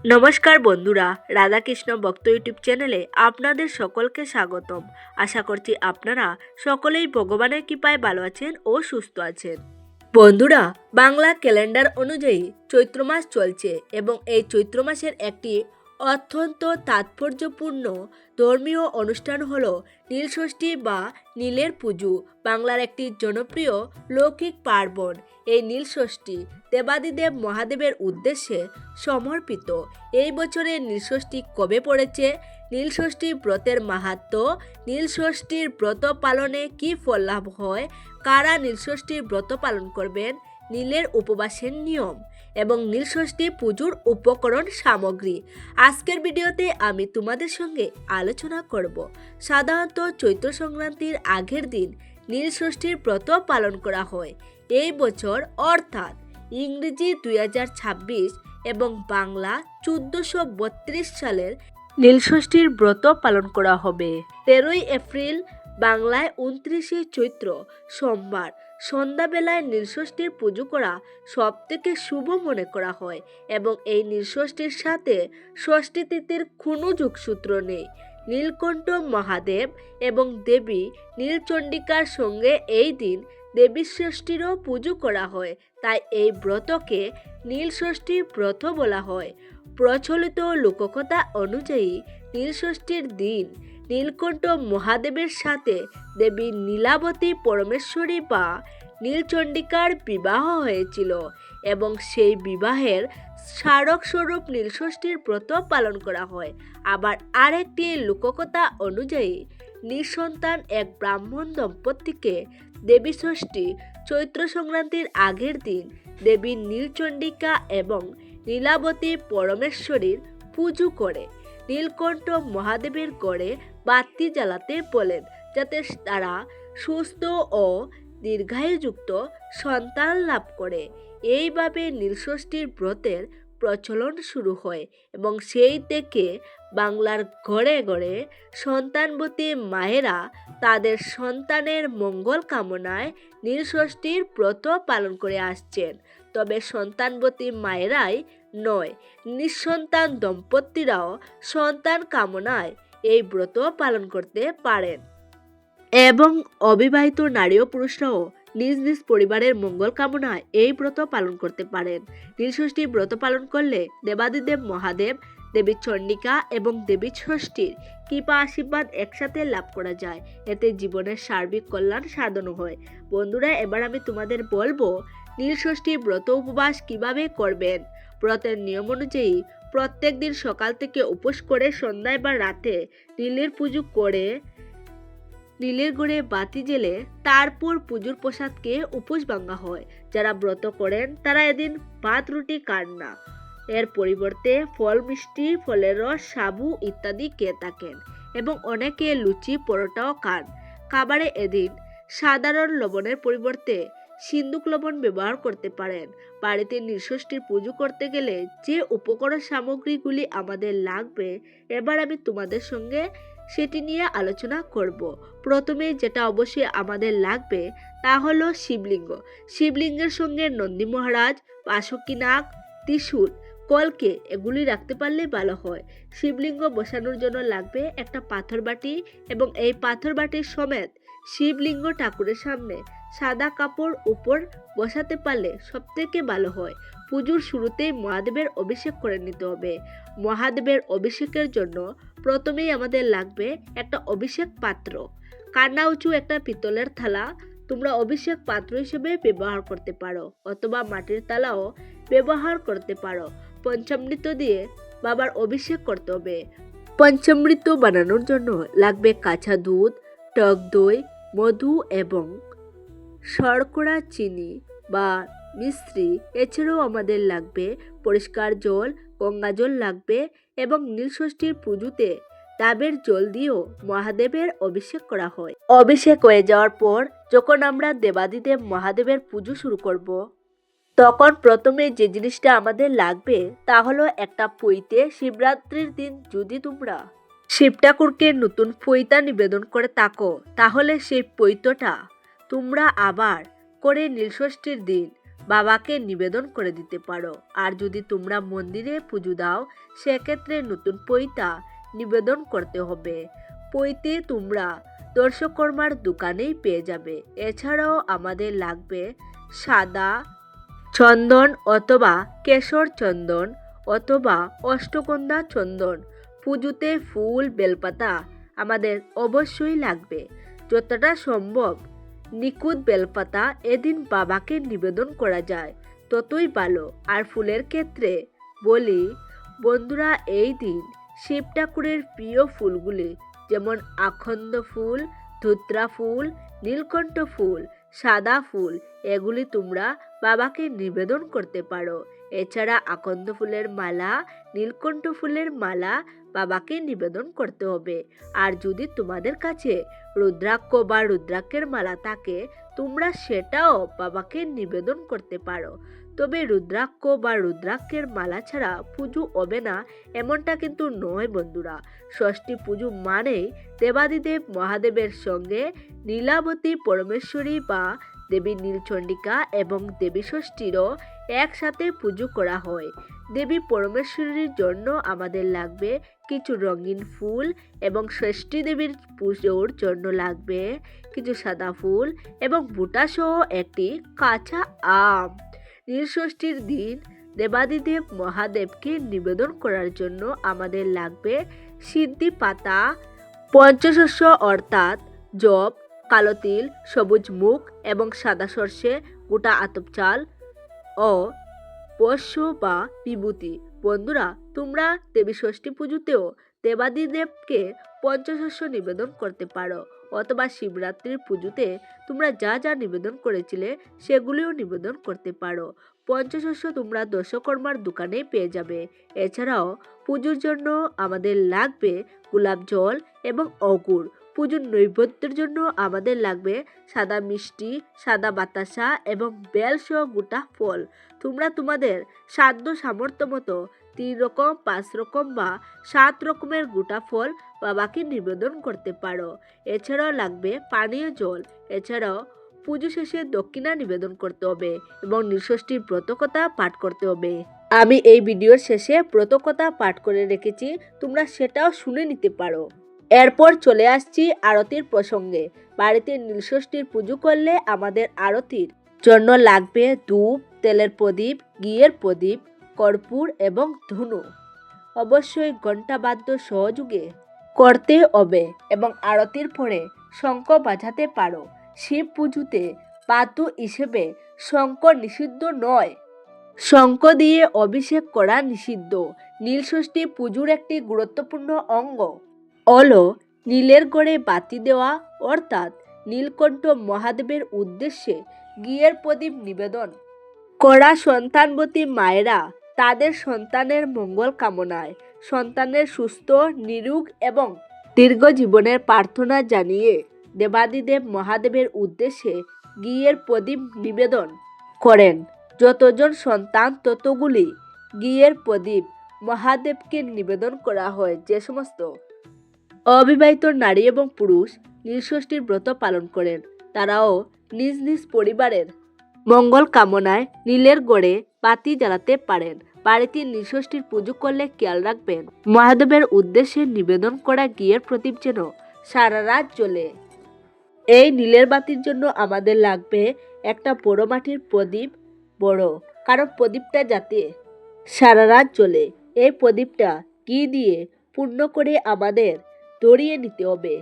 নমস্কার বন্ধুরা, রাধাকৃষ্ণ ভক্ত ইউটিউব চ্যানেলে আপনাদের সকলকে স্বাগতম। আশা করছি আপনারা সকলেই ভগবানের কৃপায় ভালো আছেন ও সুস্থ আছেন। বন্ধুরা, বাংলা ক্যালেন্ডার অনুযায়ী চৈত্র মাস চলছে এবং এই চৈত্র মাসের একটি অত্যন্ত তাৎপর্যপূর্ণ ধর্মীয় অনুষ্ঠান হল নীলষষ্ঠী বা নীলের পুজো। বাংলার একটি জনপ্রিয় লৌকিক পার্বণ। এই নীলষষ্ঠী দেবাদিদেব মহাদেবের উদ্দেশ্যে সমর্পিত। এই বছরের নীলষষ্ঠী কবে পড়েছে, নীলষষ্ঠী ব্রতের মাহাত্ম্য, নীলষষ্ঠীর ব্রত পালনে কী ফল লাভ হয়, কারা নীলষষ্ঠীর ব্রত পালন করবেন, নীলের উপবাসের নিয়ম এবং নীলষষ্ঠী পুজোর উপকরণ সামগ্রী আজকের ভিডিওতে আমি তোমাদের সঙ্গে আলোচনা করব। সাধারণত চৈত্র সংক্রান্তির আগের দিন নীলষষ্ঠীর ব্রত পালন করা হয়। এই বছর অর্থাৎ ইংরেজি 2026 এবং বাংলা 1432 সালের নীলষষ্ঠীর ব্রত পালন করা হবে 13ই এপ্রিল, বাংলায় 29শে চৈত্র সোমবার সন্ধ্যাবেলায় নীলষষ্ঠীর পুজো করা সবথেকে শুভ মনে করা হয় এবং এই নীলষষ্ঠীর সাথে ষষ্ঠী তিথির কোনো যোগসূত্র নেই। নীলকণ্ঠ মহাদেব এবং দেবী নীলচণ্ডিকার সঙ্গে এই দিন দেবী ষষ্ঠীরও পুজো করা হয়, তাই এই ব্রতকে নীলষষ্ঠী ব্রত বলা হয়। প্রচলিত লোককথা অনুযায়ী নীলষষ্ঠীর দিন নীলকণ্ঠ মহাদেবের সাথে দেবী নীলাবতী পরমেশ্বরী বা নীলচণ্ডিকার বিবাহ হয়েছিল এবং সেই বিবাহের স্মারকস্বরূপ নীলষষ্ঠীর ব্রত পালন করা হয়। আবার আরেকটি লোককথা অনুযায়ী নিঃসন্তান এক ব্রাহ্মণ দম্পতিকে দেবী ষষ্ঠী চৈত্র সংক্রান্তির আগের দিন দেবী নীলচণ্ডিকা এবং নীলাবতী পরমেশ্বরীর পুজো করে নীলকণ্ঠ মহাদেবের গড়ে বাতি জ্বালাতে বলেন, যাতে তারা সুস্থ ও দীর্ঘায়ুযুক্ত সন্তান লাভ করে। এইভাবে নীলষষ্ঠীর ব্রতের প্রচলন শুরু হয় এবং সেই থেকে বাংলার ঘরে ঘরে সন্তানবতী মায়েরা তাদের সন্তানের মঙ্গল কামনায় নীলষষ্ঠীর ব্রত পালন করে আসছেন। তবে সন্তানবতী মায়েরাই নয়, নিঃসন্তান দম্পতিরাও সন্তান কামনায় এই ব্রত পালন করতে পারেন এবং অবিবাহিত নারী ও পুরুষরাও নিজ নিজ পরিবারের মঙ্গল কামনায় এই ব্রত পালন করতে পারেন। নীলষষ্ঠী ব্রত পালন করলে দেবাদিদেব মহাদেব, দেবী চণ্ডিকা এবং দেবী ষষ্ঠীর কৃপা আশীর্বাদ একসাথে লাভ করা যায়। এতে জীবনের সার্বিক কল্যাণ সাধন হয়। বন্ধুরা, এবার আমি তোমাদের বলবো নীলষষ্ঠী ব্রত উপবাস কিভাবে করবেন। ব্রতের নিয়ম অনুযায়ী প্রত্যেক দিন সকাল থেকে উপোস করে সন্ধ্যায় বা রাতে নীলের পুজো করে নীলের গড়ে বাতি জেলে তারপর পুজোর প্রসাদকে উপোস ভাঙা হয়। যারা ব্রত করেন তারা এদিন ভাত রুটি খান না, এর পরিবর্তে ফল, মিষ্টি, ফলের রস, সাবু ইত্যাদি খেয়ে থাকেন এবং অনেকে লুচি পরোটাও খান। খাবারে এদিন সাধারণ লবণের পরিবর্তে সিন্দুক লবণ ব্যবহার করতে পারেন। বাড়িতে নীলষষ্ঠীর পুজো করতে গেলে যে উপকরণ সামগ্রীগুলি আমাদের লাগবে, এবার আমি তোমাদের সঙ্গে সেটি নিয়ে আলোচনা করব। প্রথমে যেটা অবশ্যই আমাদের লাগবে তা হলো শিবলিঙ্গ। শিবলিঙ্গের সঙ্গে নন্দী মহারাজ, বাসুকীনাগ, ত্রিশূল, কলকে এগুলি রাখতে পারলে ভালো হয়। শিবলিঙ্গ বসানোর জন্য লাগবে একটা পাথর বাটি এবং এই পাথর বাটির সমেত শিবলিঙ্গ ঠাকুরের সামনে সাদা কাপড় উপর বসাতে পারলে সবথেকে ভালো হয়। পুজোর শুরুতেই মহাদেবের অভিষেক করে নিতে হবে। মহাদেবের অভিষেকের জন্য প্রথমেই আমাদের লাগবে একটা অভিষেক পাত্র, কান্না উঁচু একটা পিতলের থালা তোমরা অভিষেক পাত্র হিসেবে ব্যবহার করতে পারো অথবা মাটির থালাও ব্যবহার করতে পারো। পঞ্চামৃত দিয়ে বাবার অভিষেক করতে হবে। পঞ্চামৃত বানানোর জন্য লাগবে কাঁচা দুধ, টক দই, মধু এবং শর্করা, চিনি বা মিশ্রি। এছাড়াও আমাদের লাগবে পরিষ্কার জল, গঙ্গা জল লাগবে এবং নীলষষ্ঠীর পুজোতে ডাবের জল দিয়েও মহাদেবের অভিষেক করা হয়। অভিষেক হয়ে যাওয়ার পর যখন আমরা দেবাদিদেব মহাদেবের পুজো শুরু করব, তখন প্রথমে যে জিনিসটা আমাদের লাগবে তা হলো একটা পৈতে। শিবরাত্রির দিন যদি তোমরা শিব ঠাকুরকে নতুন পৈতা নিবেদন করে থাকো, তাহলে সেই পৈতটা তোমরা আবার করে নীলষষ্ঠীর দিন বাবাকে নিবেদন করে দিতে পারো। আর যদি তোমরা মন্দিরে পুজো দাও সেক্ষেত্রে নতুন পৈতা নিবেদন করতে হবে। পৈতে তোমরা দর্শকর্মার দোকানেই পেয়ে যাবে। এছাড়াও আমাদের লাগবে সাদা চন্দন অথবা কেশর চন্দন অথবা অষ্টগন্ধা চন্দন। পুজোতে ফুল বেলপাতা আমাদের অবশ্যই লাগবে। যতটা সম্ভব নিখুঁত বেলপাতা এদিন বাবাকে নিবেদন করা যায় ততই ভালো। আর ফুলের ক্ষেত্রে বলি বন্ধুরা, এই দিন শিব ঠাকুরের প্রিয় ফুলগুলি যেমন আখন্দ ফুল, ধুত্রা ফুল, নীলকণ্ঠ ফুল, সাদা ফুল এগুলি তোমরা বাবাকে নিবেদন করতে পারো। এছাড়া আকন্দ ফুলের মালা, নীলকণ্ঠ ফুলের মালা বাবাকে নিবেদন করতে হবে। আর যদি তোমাদের কাছে রুদ্রাক্ষ বা রুদ্রাক্ষের মালা থাকে তোমরা সেটাও বাবাকে নিবেদন করতে পারো। তবে রুদ্রাক্ষ বা রুদ্রাক্ষের মালা ছাড়া পুজো হবে না এমনটা কিন্তু নয় বন্ধুরা। ষষ্ঠী পুজো মানেই দেবাদিদেব মহাদেবের সঙ্গে নীলাবতী পরমেশ্বরী বা দেবী নীলচণ্ডিকা এবং দেবী ষষ্ঠীরও একসাথে পুজো করা হয়। দেবী পরমেশ্বরীর জন্য আমাদের লাগবে কিছু রঙিন ফুল এবং ষষ্ঠী দেবীর পুজোর জন্য লাগবে কিছু সাদা ফুল এবং বুটাসহ একটি কাঁচা আম। নীলষষ্ঠীর দিন দেবাদিদেব মহাদেবকে নিবেদন করার জন্য আমাদের লাগবে সিদ্ধি পাতা, পঞ্চশস্য অর্থাৎ জব, কালো তিল, সবুজ মুগ এবং সাদা সর্ষে, গোটা আতপ চাল ও পোষ্য বা বিভূতি। বন্ধুরা, তোমরা দেবী ষষ্ঠী পুজোতেও দেবাদিদেবকে পঞ্চশস্য নিবেদন করতে পারো অথবা শিবরাত্রির পুজোতে তোমরা যা যা নিবেদন করেছিলে সেগুলিও নিবেদন করতে পারো। পঞ্চশস্য তোমরা দশকর্মার দোকানে পেয়ে যাবে। এছাড়াও পুজোর জন্য আমাদের লাগবে গোলাপ জল এবং অগুর। পুজোর নৈবেদ্যের জন্য আমাদের লাগবে সাদা মিষ্টি, সাদা বাতাসা এবং বেলসহ গোটা ফল। তোমরা তোমাদের সাধ্য সামর্থ্য মতো 3 রকম, 5 রকম বা 7 রকমের গোটা ফল বাবাকে নিবেদন করতে পারো। এছাড়াও লাগবে পানীয় জল। এছাড়াও পুজো শেষে দক্ষিণা নিবেদন করতে হবে এবং নীলষষ্ঠীর ব্রতকথা পাঠ করতে হবে। আমি এই ভিডিওর শেষে ব্রতকথা পাঠ করে রেখেছি, তোমরা সেটাও শুনে নিতে পারো। এরপর চলে আসছি আরতির প্রসঙ্গে। বাড়িতে নীলষষ্ঠীর পুজো করলে আমাদের আরতির জন্য লাগবে ধূপ, তেলের প্রদীপ, ঘিয়ের প্রদীপ, কর্পূর এবং ধুনো। অবশ্যই ঘণ্টাবাদ্য সহযোগে করতে হবে এবং আরতির পরে শঙ্খ বাজাতে পারো। শিব পুজোতে বাদ্য হিসেবে শঙ্খ নিষিদ্ধ নয়, শঙ্খ দিয়ে অভিষেক করা নিষিদ্ধ। নীলষষ্ঠী পুজোর একটি গুরুত্বপূর্ণ অঙ্গ হলো নীলের গড়ে বাতি দেওয়া অর্থাৎ নীলকণ্ঠ মহাদেবের উদ্দেশ্যে ঘিয়ের প্রদীপ নিবেদন করা। সন্তানবতী মায়েরা তাদের সন্তানের মঙ্গল কামনায় সন্তানের সুস্থ, নিরোগ এবং দীর্ঘ জীবনের প্রার্থনা জানিয়ে দেবাদিদেব মহাদেবের উদ্দেশ্যে ঘিয়ের প্রদীপ নিবেদন করেন। যতজন সন্তান ততগুলি ঘিয়ের প্রদীপ মহাদেবকে নিবেদন করা হয়। যে সমস্ত অবিবাহিত নারী এবং পুরুষ নীলষষ্ঠীর ব্রত পালন করেন তারাও নিজ নিজ পরিবারের মঙ্গল কামনায় নীলের গড়ে বাতি জ্বালাতে পারেন। বাড়িতে নীলষষ্ঠীর পুজো করলে খেয়াল রাখবেন মহাদেবের উদ্দেশ্যে নিবেদন করা ঘিয়ের প্রদীপ যেন সারা রাত জ্বলে। এই নীলের বাতির জন্য আমাদের লাগবে একটা বড় মাটির প্রদীপ, বড়, কারণ প্রদীপটা যাতে সারা রাত জ্বলে। এই প্রদীপটা ঘি দিয়ে পূর্ণ করে আমাদের ধরিয়ে নিতে হবে।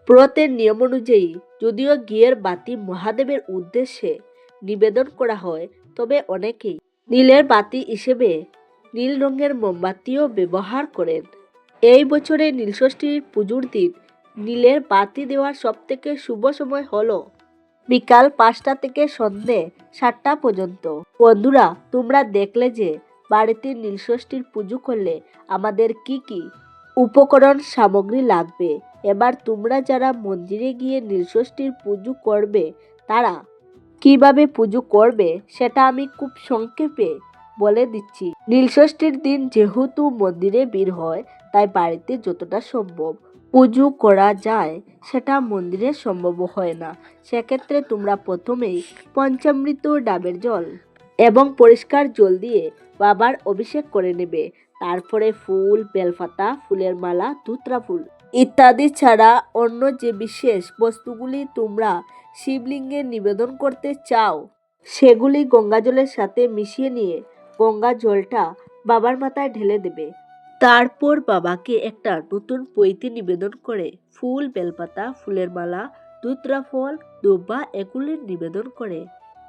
ব্রতের নিয়ম অনুযায়ী যদিও ঘিয়ের বাতি মহাদেবের উদ্দেশ্যে নিবেদন করা হয় তবে অনেকেই নীলের বাতি হিসেবে নীল রঙের মোমবাতিও ব্যবহার করেন। এই বছরে নীলষষ্ঠীর পুজোর দিন নীলের বাতি দেওয়ার সবথেকে শুভ সময় হলো বিকাল 5টা থেকে সন্ধে 7টা পর্যন্ত। বন্ধুরা, তোমরা দেখলে যে বাড়িতে নীলষষ্ঠীর পুজো করলে আমাদের কি কি উপকরণ সামগ্রী লাগবে। এবার তোমরা যারা মন্দিরে গিয়ে নীলষষ্ঠীর পুজো করবে তারা কিভাবে পুজো করবে সেটা আমি খুব সংক্ষেপে বলে দিচ্ছি। নীলষষ্ঠীর দিন যেহেতু মন্দিরে ভিড় হয় তাই বাড়িতে যতটা সম্ভব পুজো করা যায় সেটা মন্দিরে সম্ভব হয় না। সেক্ষেত্রে তোমরা প্রথমেই পঞ্চামৃত ডাবের জল এবং পরিষ্কার জল দিয়ে বাবার অভিষেক করে নেবে। তারপরে ফুল, বেলপাতা, ফুলের মালা, ধুতরা ফুল ইত্যাদি ছাড়া অন্য যে বিশেষ বস্তুগুলি তোমরা শিবলিঙ্গে নিবেদন করতে চাও সেগুলি গঙ্গা জলের সাথে মিশিয়ে নিয়ে গঙ্গা জলটা বাবার মাথায় ঢেলে দেবে। তারপর বাবাকে একটা নতুন পৈতে নিবেদন করে ফুল, বেলপাতা, ফুলের মালা, ধুতরা ফল, দুব্বা এগুলি নিবেদন করে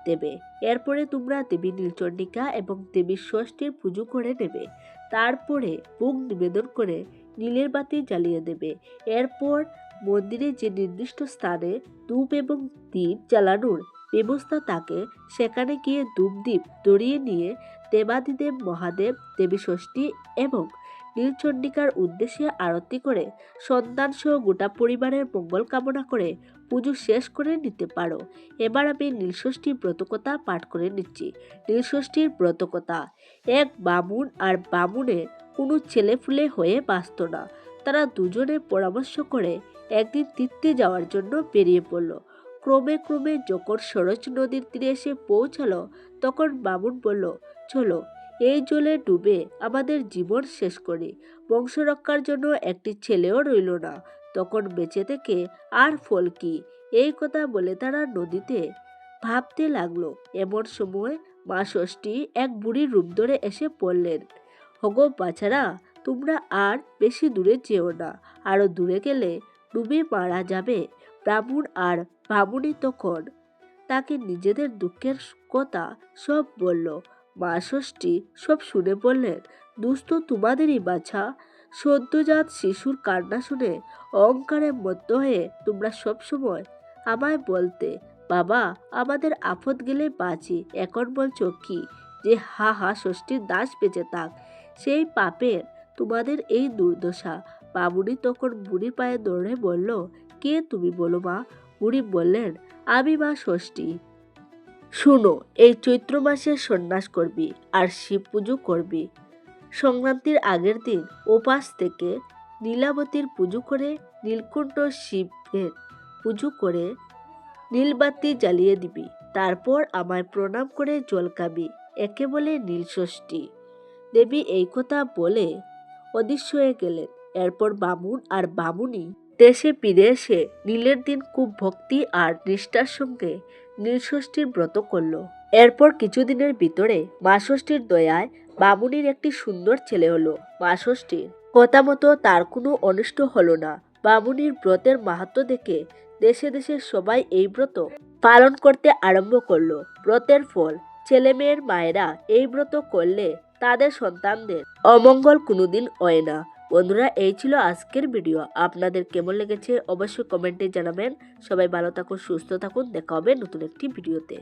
দেবে। এরপরে তোমরা দেবী নীলচণ্ডিকা এবং দেবী ষষ্ঠীর পুজো করে নেবে। তারপরে ভোগ নিবেদন করে নীলের বাতি জ্বালিয়ে দেবে। এরপর মন্দিরে যে নির্দিষ্ট স্থানে ধূপ এবং দীপ জ্বালানোর ব্যবস্থা থাকে সেখানে গিয়ে ধূপ দীপ ধরিয়ে নিয়ে দেবাদিদেব মহাদেব, দেবী ষষ্ঠী এবং নীলচণ্ডিকার উদ্দেশ্যে আরতি করে সন্তান সহ গোটা পরিবারের মঙ্গল কামনা করে পুজো শেষ করে নিতে পারো। এবার আমি নীলষষ্ঠীর ব্রতকথা পাঠ করে নিচ্ছি। নীলষষ্ঠীর ব্রতকথা। এক বামুন আর বামুনের কোনো ছেলেফুলে হয়ে বাঁচত না। তারা দুজনে পরামর্শ করে একদিন তীর্থে যাওয়ার জন্য বেরিয়ে পড়ল। ক্রমে ক্রমে যখন সরজ নদীর তীরে এসে পৌঁছালো তখন বামুন বলল, চলো এই জলে ডুবে আমাদের জীবন শেষ করি। বংশ রক্ষার জন্য একটি ছেলেও রইল না, তখন বেঁচে থেকে আর ফল কি? এই কথা বলে তারা নদীতে ভাবতে লাগলো। এমন সময় মা ষষ্ঠী এক বুড়ির রূপ ধরে এসে পড়লেন। হগো বাছারা, তোমরা আর বেশি দূরে যেও না, আরো দূরে গেলে ডুবে মারা যাবে। ব্রাহ্মণ আর ব্রাহ্মণী তখন তাকে নিজেদের দুঃখের কথা সব বলল। মা ষষ্ঠী সব শুনে বললেন, দুস্থ তোমাদেরই বাছা। সদ্যজাত শিশুর কান্না শুনে অহংকারে মত্ত হয়ে তোমরা সবসময় আমায় বলতে, বাবা আমাদের আপদ গেলে বাঁচি, এখন বলছো কি যে হা হা ষষ্ঠীর দাস বেঁচে থাক। সেই পাপের তোমাদের এই দুর্দশা। বামুনি তখন বুড়ির পায়ে দৌড়ে বলল, কে তুমি বলো মা? বুড়ি বললেন, আমি মা ষষ্ঠী। শুনো, এই চৈত্র মাসে সন্ন্যাস করবি আর শিব পুজো করবি। সংক্রান্তির আগের দিন উপাস থেকে নীলাবতীর পুজো করে নীলকণ্ঠ শিবের পুজো করে নীলবাতি জ্বালিয়ে দিবি। তারপর আমায় প্রণাম করে জল খাবি। একে বলে নীলষষ্ঠী। দেবী এই কথা বলে অদৃশ্য হয়ে গেলেন। এরপর বামুন আর বামুনি দেশে ফিরে এসে নীলের দিন খুব ভক্তি আর নিষ্ঠার সঙ্গে নীলষষ্ঠীর ব্রত করল। এরপর কিছুদিনের ভিতরে মা ষষ্ঠীর দয়ায় বামুনির একটি সুন্দর ছেলে হলো। মা ষষ্ঠীর কথা মতো তার কোনো অনিষ্ট হলো না। বামুনির ব্রতের মাহাত্ম্য দেখে দেশে দেশে সবাই এই ব্রত পালন করতে আরম্ভ করলো। ব্রতের ফল, ছেলে মেয়ের মায়েরা এই ব্রত করলে তাদের সন্তানদের অমঙ্গল কোনোদিন হয় না। বন্ধুরা, এই ছিল আজকের ভিডিও। আপনাদের কেমন লেগেছে অবশ্যই কমেন্টে জানাবেন। সবাই ভালো থাকুন, সুস্থ থাকুন। দেখা হবে নতুন একটি ভিডিওতে।